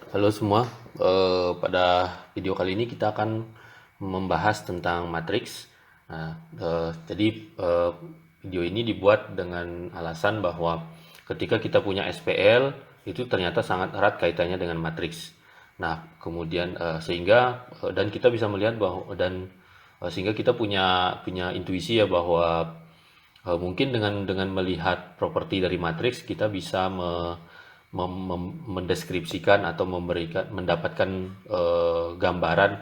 Halo semua, pada video kali ini kita akan membahas tentang matriks. Nah, jadi video ini dibuat dengan alasan bahwa ketika kita punya SPL itu ternyata sangat erat kaitannya dengan matriks. Nah, kemudian dan kita bisa melihat bahwa sehingga kita punya intuisi ya bahwa mungkin dengan melihat properti dari matriks kita bisa mendeskripsikan atau mendapatkan gambaran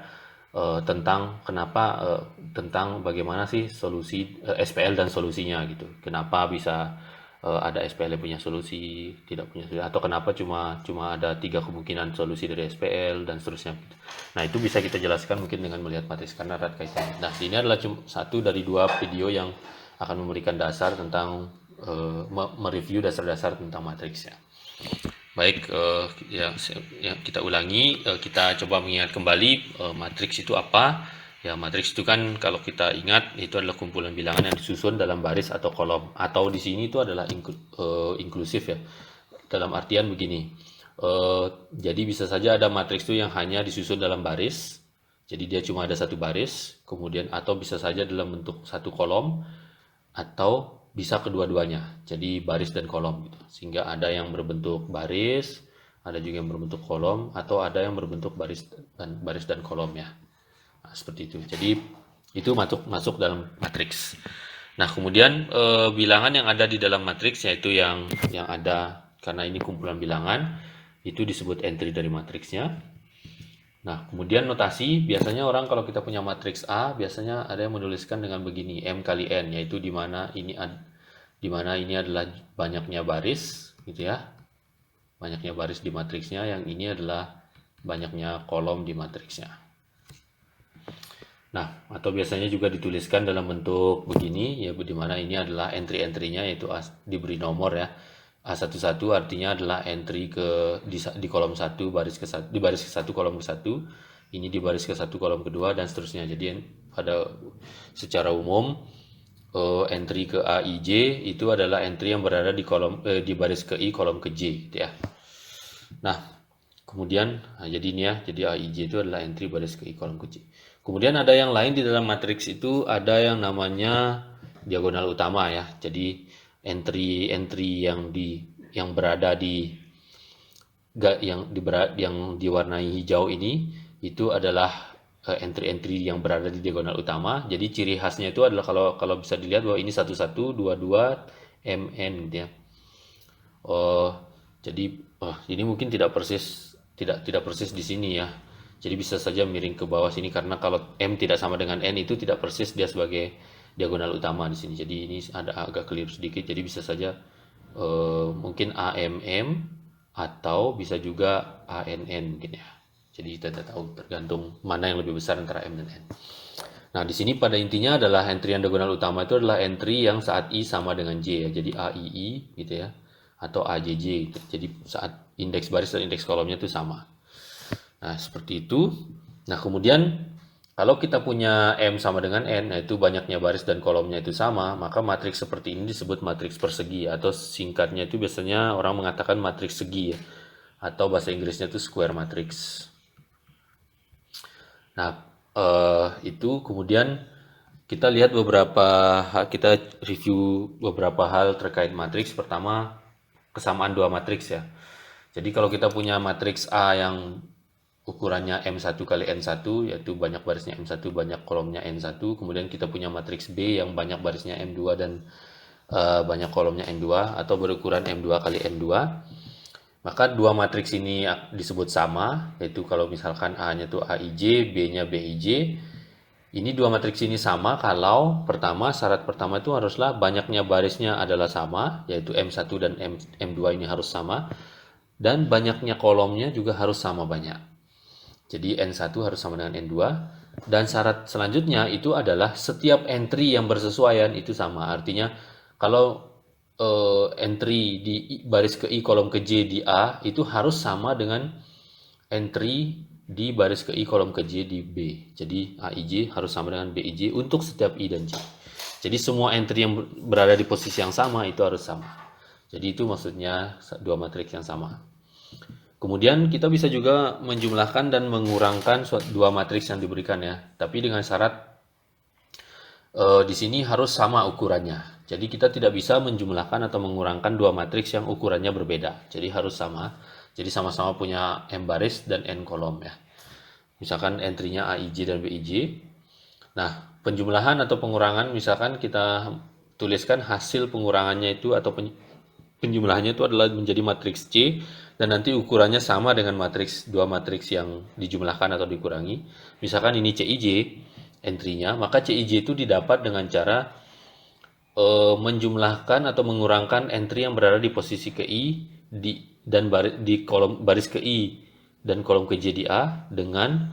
tentang bagaimana sih solusi SPL dan solusinya gitu. Kenapa bisa ada SPL yang punya solusi, tidak punya solusi, atau kenapa cuma cuma ada tiga kemungkinan solusi dari SPL dan seterusnya gitu. Nah, itu bisa kita jelaskan mungkin dengan melihat matriks karena erat kaitannya. Nah, ini adalah cuma satu dari dua video yang akan memberikan dasar tentang mereview dasar-dasar tentang matriks ya. Baik, ya, kita ulangi, kita coba mengingat kembali matriks itu apa. Ya, matriks itu kan kalau kita ingat itu adalah kumpulan bilangan yang disusun dalam baris atau kolom. Atau di sini itu adalah inklusif ya. Dalam artian begini, jadi bisa saja ada matriks itu yang hanya disusun dalam baris. Jadi dia cuma ada satu baris, kemudian atau bisa saja dalam bentuk satu kolom, atau bisa kedua-duanya, jadi baris dan kolom gitu. Sehingga ada yang berbentuk baris, ada juga yang berbentuk kolom, atau ada yang berbentuk baris dan kolom ya. Nah, seperti itu. Jadi itu masuk masuk dalam matriks. Nah, kemudian bilangan yang ada di dalam matriks yaitu yang ada karena ini kumpulan bilangan itu disebut entry dari matriksnya. Nah, kemudian notasi, biasanya orang kalau kita punya matriks A, biasanya ada yang menuliskan dengan begini, M kali N, yaitu di mana ini adalah banyaknya baris, gitu ya. Banyaknya baris di matriksnya, yang ini adalah banyaknya kolom di matriksnya. Nah, atau biasanya juga dituliskan dalam bentuk begini, ya di mana ini adalah entry-entry-nya, yaitu diberi nomor ya. A11 artinya adalah entry di kolom 1 di baris ke 1 kolom ke 1, ini di baris ke 1 kolom kedua dan seterusnya. Jadi pada secara umum entry ke A I J itu adalah entry yang berada di baris ke I kolom ke J gitu ya. Nah, kemudian jadi ini ya, jadi A I J itu adalah entry baris ke I kolom ke J. Kemudian ada yang lain di dalam matriks itu ada yang namanya diagonal utama ya. Jadi entry-entry yang berada yang diwarnai hijau ini itu adalah entry-entry yang berada di diagonal utama. Jadi ciri khasnya itu adalah kalau kalau bisa dilihat bahwa ini 1122 MN gitu ya. Oh, jadi ini mungkin tidak persis di sini ya. Jadi bisa saja miring ke bawah sini karena kalau M tidak sama dengan N itu tidak persis dia sebagai diagonal utama di sini. Jadi ini ada agak keliru sedikit. Jadi bisa saja mungkin AMM atau bisa juga ANN mungkin ya. Jadi kita tidak tahu tergantung mana yang lebih besar antara M dan N. Nah, di sini pada intinya adalah entry yang diagonal utama itu adalah entry yang saat I sama dengan J ya. Jadi AII gitu ya. Atau AJJ gitu. Jadi saat indeks baris dan indeks kolomnya itu sama. Nah, seperti itu. Nah, kemudian kalau kita punya M sama dengan N, yaitu banyaknya baris dan kolomnya itu sama, maka matriks seperti ini disebut matriks persegi atau singkatnya itu biasanya orang mengatakan matriks segi ya. Atau bahasa Inggrisnya itu square matrix. Nah, itu kemudian kita review beberapa hal terkait matriks. Pertama, kesamaan dua matriks ya. Jadi kalau kita punya matriks A yang ukurannya M1 kali N1, yaitu banyak barisnya M1, banyak kolomnya N1, kemudian kita punya matriks B yang banyak barisnya M2 dan banyak kolomnya N2 atau berukuran M2 kali M2. Maka dua matriks ini disebut sama, yaitu kalau misalkan A-nya tuh AIJ, B-nya BIJ. Ini dua matriks ini sama kalau syarat pertama itu haruslah banyaknya barisnya adalah sama, yaitu M1 dan M2 ini harus sama, dan banyaknya kolomnya juga harus sama banyak. Jadi N1 harus sama dengan N2, dan syarat selanjutnya itu adalah setiap entry yang bersesuaian itu sama. Artinya kalau entry di baris ke I kolom ke J di A itu harus sama dengan entry di baris ke I kolom ke J di B. Jadi AIJ harus sama dengan BIJ untuk setiap I dan J. Jadi semua entry yang berada di posisi yang sama itu harus sama. Jadi itu maksudnya dua matriks yang sama. Kemudian kita bisa juga menjumlahkan dan mengurangkan dua matriks yang diberikan ya, tapi dengan syarat di sini harus sama ukurannya. Jadi kita tidak bisa menjumlahkan atau mengurangkan dua matriks yang ukurannya berbeda. Jadi harus sama. Jadi sama-sama punya M baris dan N kolom ya. Misalkan entry-nya AIJ dan BIJ. Nah, penjumlahan atau pengurangan misalkan kita tuliskan hasil pengurangannya itu atau penjumlahannya itu adalah menjadi matriks C dan nanti ukurannya sama dengan dua matriks yang dijumlahkan atau dikurangi. Misalkan ini CIJ entry-nya, maka CIJ itu didapat dengan cara menjumlahkan atau mengurangkan entry yang berada di posisi ke I dan di kolom baris ke I dan kolom ke J di A dengan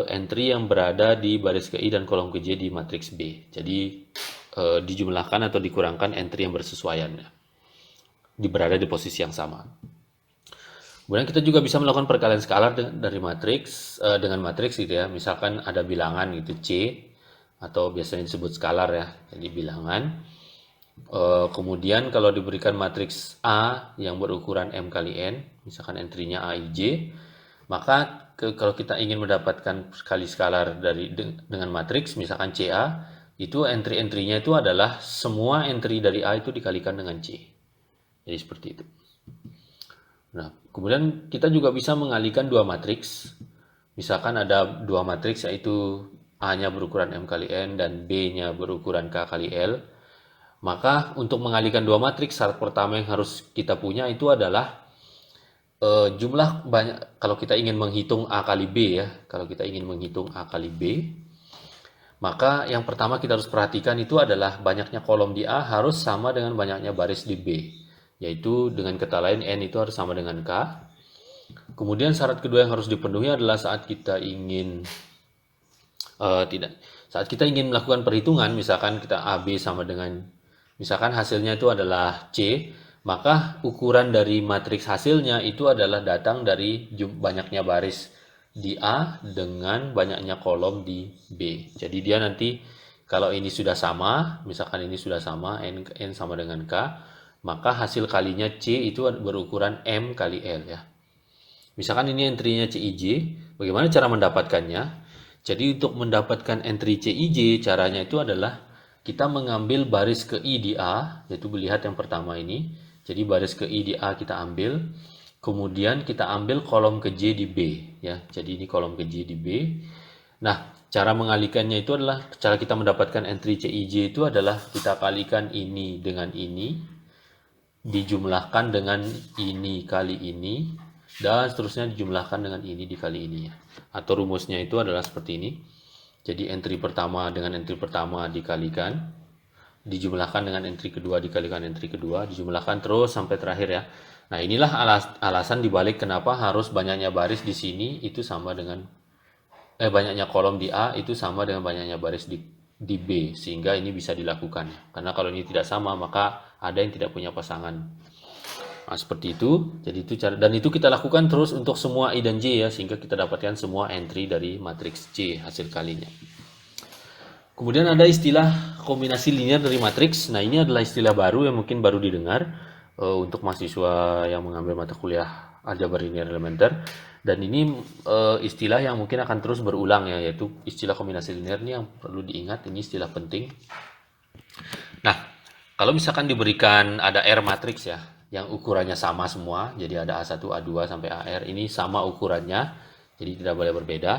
entry yang berada di baris ke I dan kolom ke J di matriks B. Jadi dijumlahkan atau dikurangkan entry yang bersesuaian, berada di posisi yang sama. Kemudian kita juga bisa melakukan perkalian skalar dari matriks dengan matriks gitu ya. Misalkan ada bilangan gitu C atau biasanya disebut skalar ya. Jadi bilangan. Kemudian kalau diberikan matriks A yang berukuran M kali N, misalkan entry-nya AIJ, maka kalau kita ingin mendapatkan kali skalar dengan matriks misalkan CA, itu entry-entry-nya itu adalah semua entry dari A itu dikalikan dengan C. Jadi seperti itu. Nah, kemudian kita juga bisa mengalihkan dua matriks. Misalkan ada dua matriks yaitu A-nya berukuran M kali N dan B-nya berukuran K kali L. Maka untuk mengalihkan dua matriks, syarat pertama yang harus kita punya itu adalah jumlah banyak. Kalau kita ingin menghitung A kali B ya, kalau kita ingin menghitung A kali B, maka yang pertama kita harus perhatikan itu adalah banyaknya kolom di A harus sama dengan banyaknya baris di B. Yaitu dengan kata lain N itu harus sama dengan K. Kemudian syarat kedua yang harus dipenuhi adalah saat kita ingin saat kita ingin melakukan perhitungan, misalkan kita AB sama dengan, misalkan hasilnya itu adalah C, maka ukuran dari matriks hasilnya itu adalah datang dari banyaknya baris di A dengan banyaknya kolom di B. Jadi dia nanti kalau ini sudah sama, misalkan ini sudah sama, N sama dengan K, maka hasil kalinya C itu berukuran M kali L ya. Misalkan ini entry-nya CIJ, bagaimana cara mendapatkannya? Jadi untuk mendapatkan entry CIJ, caranya itu adalah kita mengambil baris ke I di A, yaitu lihat yang pertama ini. Jadi baris ke I di A kita ambil, kemudian kita ambil kolom ke J di B ya. Jadi ini kolom ke J di B. Nah, cara mengalihkannya itu adalah cara kita mendapatkan entry CIJ itu adalah kita kalikan ini dengan ini, dijumlahkan dengan ini kali ini, dan seterusnya dijumlahkan dengan ini dikali ini ya. Atau rumusnya itu adalah seperti ini. Jadi entry pertama dengan entry pertama dikalikan, dijumlahkan dengan entry kedua dikalikan entry kedua, dijumlahkan terus sampai terakhir ya. Nah, inilah alasan dibalik kenapa harus banyaknya baris di sini itu sama dengan banyaknya kolom di A itu sama dengan banyaknya baris di B, sehingga ini bisa dilakukan ya. Karena kalau ini tidak sama maka ada yang tidak punya pasangan. Nah, seperti itu. Jadi itu cara, dan itu kita lakukan terus untuk semua I dan J ya, sehingga kita dapatkan semua entry dari matriks C hasil kalinya. Kemudian ada istilah kombinasi linear dari matriks. Nah, ini adalah istilah baru yang mungkin baru didengar untuk mahasiswa yang mengambil mata kuliah aljabar linear elementer. Dan ini istilah yang mungkin akan terus berulang ya, yaitu istilah kombinasi linear ini yang perlu diingat, ini istilah penting. Nah, kalau misalkan diberikan ada R matriks ya, yang ukurannya sama semua, jadi ada A1, A2 sampai AR, ini sama ukurannya, jadi tidak boleh berbeda.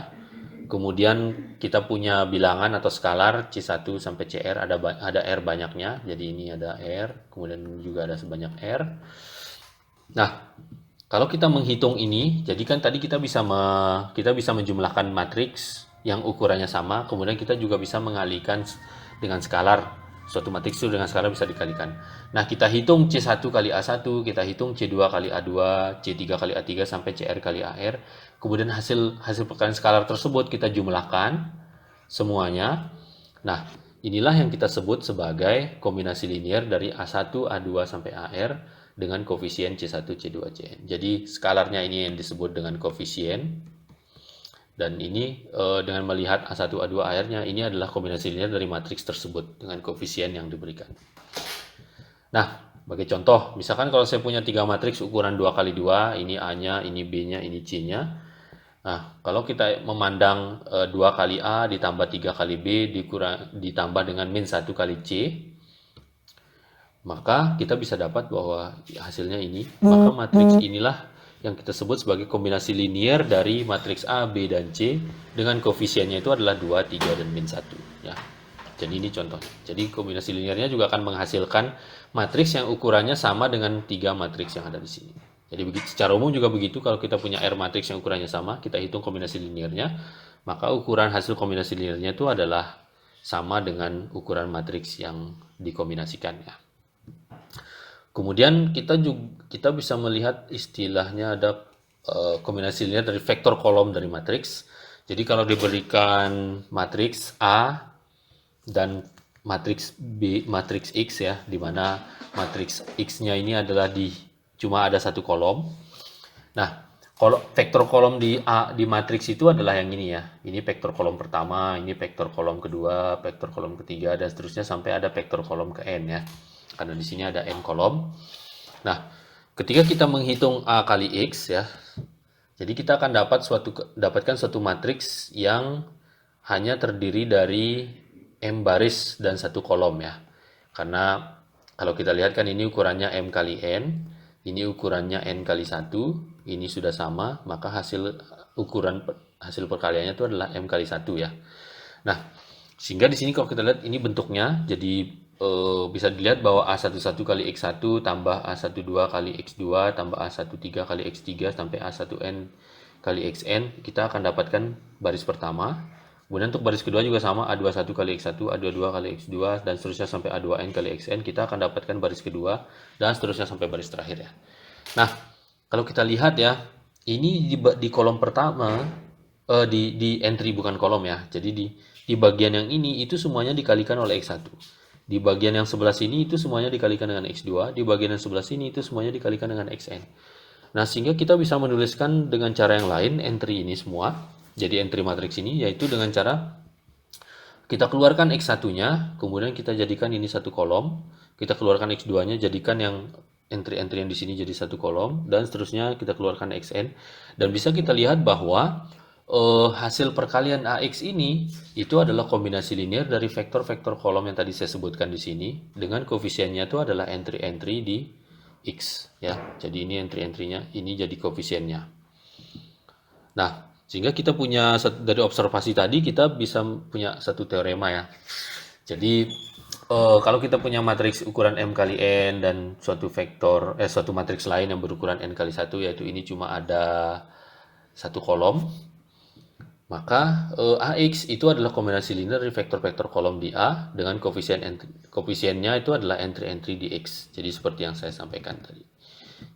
Kemudian kita punya bilangan atau skalar C1 sampai CR, ada R banyaknya, jadi ini ada R, kemudian juga ada sebanyak R. Nah, kalau kita menghitung ini, jadi kan tadi kita bisa menjumlahkan matriks yang ukurannya sama, kemudian kita juga bisa mengalihkan dengan skalar. Suatu matriks itu dengan skalar bisa dikalikan. Nah, kita hitung C1 kali A1, kita hitung C2 kali A2, C3 kali A3 sampai CR kali AR. Kemudian hasil perkalian skalar tersebut kita jumlahkan semuanya. Nah, inilah yang kita sebut sebagai kombinasi linear dari A1, A2 sampai AR dengan koefisien C1, C2, Cn. Jadi skalarnya ini yang disebut dengan koefisien. Dan ini dengan melihat A1, A2, AR-nya, ini adalah kombinasi linear dari matriks tersebut dengan koefisien yang diberikan. Nah, Sebagai contoh, misalkan kalau saya punya 3 matriks ukuran 2 kali 2, ini A-nya, ini B-nya, ini C-nya. Nah, kalau kita memandang 2 kali A ditambah 3 kali B ditambah dengan min 1 kali C, maka kita bisa dapat bahwa hasilnya ini. Maka matriks inilah yang kita sebut sebagai kombinasi linier dari matriks A, B, dan C dengan koefisiennya itu adalah 2, 3, dan min 1. Ya. Jadi ini contohnya. Jadi kombinasi liniernya juga akan menghasilkan matriks yang ukurannya sama dengan 3 matriks yang ada di sini. Jadi begitu, secara umum juga begitu, kalau kita punya R matriks yang ukurannya sama, kita hitung kombinasi liniernya, maka ukuran hasil kombinasi liniernya itu adalah sama dengan ukuran matriks yang dikombinasikan ya. Kemudian kita bisa melihat istilahnya ada kombinasi linear dari vektor kolom dari matriks. Jadi kalau diberikan matriks A dan matriks B, matriks X ya, di mana matriks X-nya ini adalah cuma ada satu kolom. Nah, vektor kolom di matriks itu adalah yang ini ya. Ini vektor kolom pertama, ini vektor kolom kedua, vektor kolom ketiga, dan seterusnya sampai ada vektor kolom ke n ya. Karena di sini ada n kolom. Nah, ketika kita menghitung A kali X ya, jadi kita akan dapatkan suatu matriks yang hanya terdiri dari M baris dan satu kolom ya. Karena kalau kita lihat kan ini ukurannya M kali N, ini ukurannya N kali 1, ini sudah sama, maka hasil perkaliannya itu adalah M kali 1 ya. Nah, sehingga di sini kalau kita lihat ini bentuknya, jadi bisa dilihat bahwa A11 kali X1 tambah A12 kali X2 tambah A13 kali X3 sampai A1N kali XN, kita akan dapatkan baris pertama. Kemudian untuk baris kedua juga sama, A21 kali X1, A22 kali X2, dan seterusnya sampai A2N kali XN, kita akan dapatkan baris kedua, dan seterusnya sampai baris terakhir ya. Nah, kalau kita lihat ya, ini di kolom pertama, di entry bukan kolom ya, jadi di bagian yang ini itu semuanya dikalikan oleh X1. Di bagian yang sebelah sini itu semuanya dikalikan dengan X2, di bagian yang sebelah sini itu semuanya dikalikan dengan XN. Nah, sehingga kita bisa menuliskan dengan cara yang lain entry ini semua, jadi entry matriks ini, yaitu dengan cara kita keluarkan X1-nya, kemudian kita jadikan ini satu kolom, kita keluarkan X2-nya, jadikan yang entry-entry yang di sini jadi satu kolom, dan seterusnya kita keluarkan XN, dan bisa kita lihat bahwa hasil perkalian AX ini itu adalah kombinasi linear dari vektor-vektor kolom yang tadi saya sebutkan di sini dengan koefisiennya itu adalah entry-entry di X ya. Jadi ini entry-entrynya, ini jadi koefisiennya. Nah, sehingga kita punya dari observasi tadi kita bisa punya satu teorema ya. Jadi kalau kita punya matriks ukuran M kali N dan suatu matriks lain yang berukuran N kali 1, yaitu ini cuma ada satu kolom, maka AX itu adalah kombinasi linear dari vektor-vektor kolom di A dengan koefisiennya itu adalah entry-entry di X. Jadi seperti yang saya sampaikan tadi.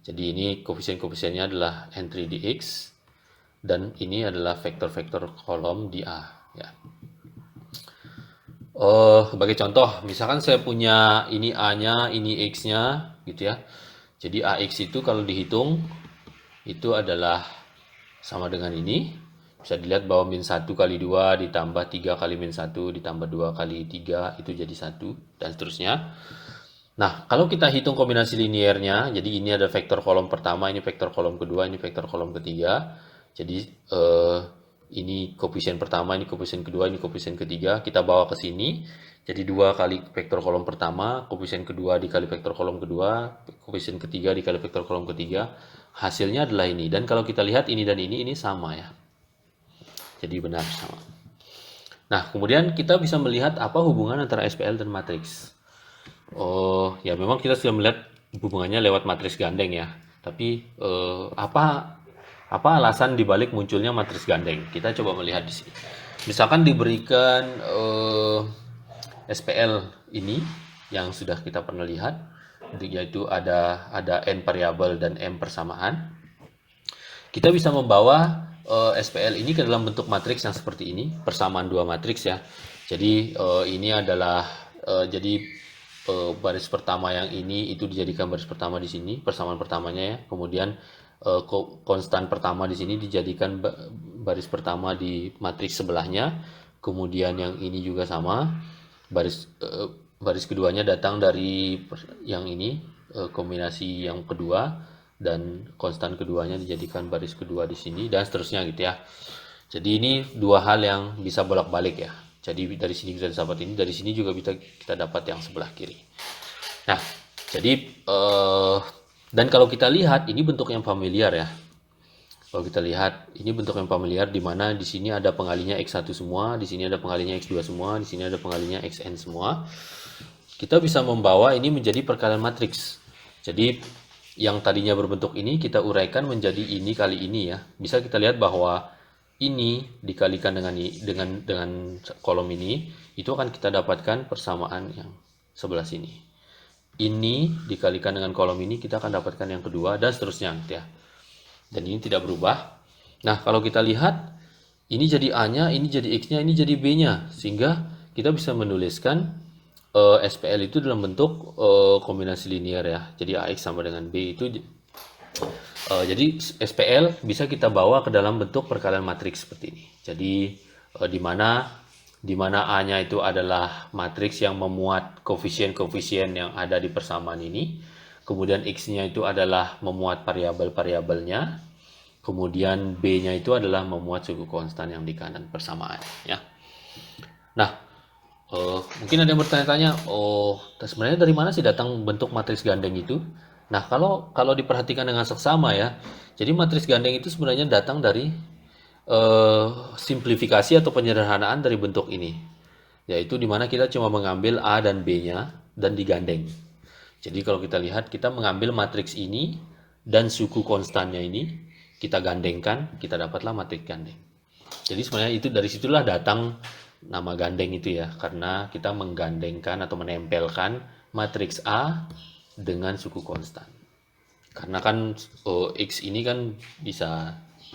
Jadi ini koefisien-koefisiennya adalah entry di X dan ini adalah vektor-vektor kolom di A. Ya. Sebagai contoh, misalkan saya punya ini A-nya, ini X-nya, gitu ya. Jadi AX itu kalau dihitung itu adalah sama dengan ini. Bisa dilihat bahwa min 1 kali 2 ditambah 3 kali min 1 ditambah 2 kali 3 itu jadi 1 dan seterusnya. Nah, kalau kita hitung kombinasi liniernya, jadi ini ada vektor kolom pertama, ini vektor kolom kedua, ini vektor kolom ketiga. Jadi ini koefisien pertama, ini koefisien kedua, ini koefisien ketiga, kita bawa ke sini. Jadi 2 kali vektor kolom pertama, koefisien kedua dikali vektor kolom kedua, koefisien ketiga dikali vektor kolom ketiga. Hasilnya adalah ini. Dan kalau kita lihat ini dan ini sama ya. Jadi benar sama. Nah, kemudian kita bisa melihat apa hubungan antara SPL dan matriks. Oh, ya memang kita sudah melihat hubungannya lewat matriks gandeng ya. Tapi apa alasan dibalik munculnya matriks gandeng? Kita coba melihat di sini. Misalkan diberikan SPL ini yang sudah kita pernah lihat, yaitu ada n variabel dan m persamaan. Kita bisa membawa SPL ini ke dalam bentuk matriks yang seperti ini, persamaan dua matriks ya. Jadi ini adalah baris pertama yang ini itu dijadikan baris pertama di sini, persamaan pertamanya ya. Kemudian konstan pertama di sini dijadikan baris pertama di matriks sebelahnya. Kemudian yang ini juga sama, baris keduanya datang dari yang ini, kombinasi yang kedua, dan konstan keduanya dijadikan baris kedua di sini, dan seterusnya gitu ya. Jadi ini dua hal yang bisa bolak-balik ya. Jadi dari sini kita dapat ini, dari sini juga bisa kita dapat yang sebelah kiri. Nah, jadi dan kalau kita lihat ini bentuk yang familiar ya. Kalau kita lihat ini bentuk yang familiar, di mana di sini ada pengalinya x1 semua, di sini ada pengalinya x2 semua, di sini ada pengalinya xn semua. Kita bisa membawa ini menjadi perkalian matriks. Jadi yang tadinya berbentuk ini kita uraikan menjadi ini kali ini ya. Bisa kita lihat bahwa ini dikalikan dengan kolom ini, itu akan kita dapatkan persamaan yang sebelah sini. Ini dikalikan dengan kolom ini, kita akan dapatkan yang kedua, dan seterusnya gitu ya. Dan ini tidak berubah. Nah, kalau kita lihat, ini jadi A-nya, ini jadi X-nya, ini jadi B-nya. Sehingga kita bisa menuliskan SPL itu dalam bentuk kombinasi linear ya. Jadi AX sama dengan B itu. Jadi SPL bisa kita bawa ke dalam bentuk perkalian matriks seperti ini. Jadi di mana A-nya itu adalah matriks yang memuat koefisien-koefisien yang ada di persamaan ini. Kemudian X-nya itu adalah memuat variabel-variabelnya. Kemudian B-nya itu adalah memuat suku konstan yang di kanan persamaan. Ya. Nah, mungkin ada yang bertanya-tanya, sebenarnya dari mana sih datang bentuk matriks gandeng itu? Nah, kalau diperhatikan dengan seksama ya, jadi matriks gandeng itu sebenarnya datang dari simplifikasi atau penyederhanaan dari bentuk ini, yaitu dimana kita cuma mengambil A dan B-nya dan digandeng. Jadi kalau kita lihat, kita mengambil matriks ini dan suku konstannya ini, kita gandengkan, kita dapatlah matriks gandeng. Jadi sebenarnya itu dari situlah datang nama gandeng itu ya, karena kita menggandengkan atau menempelkan matriks A dengan suku konstan. Karena kan X ini kan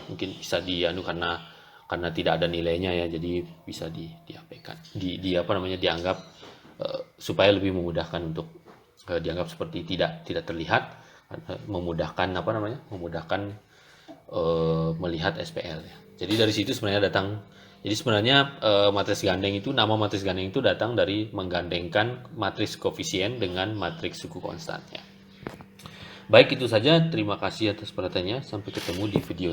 mungkin bisa karena tidak ada nilainya ya, jadi bisa diabaikan, dianggap supaya lebih memudahkan untuk dianggap seperti tidak terlihat, memudahkan melihat SPL ya. Jadi dari situ sebenarnya datang. Jadi sebenarnya matriks gandeng itu, nama matriks gandeng itu datang dari menggandengkan matriks koefisien dengan matriks suku konstannya. Baik, itu saja. Terima kasih atas perhatiannya. Sampai ketemu di video selanjutnya.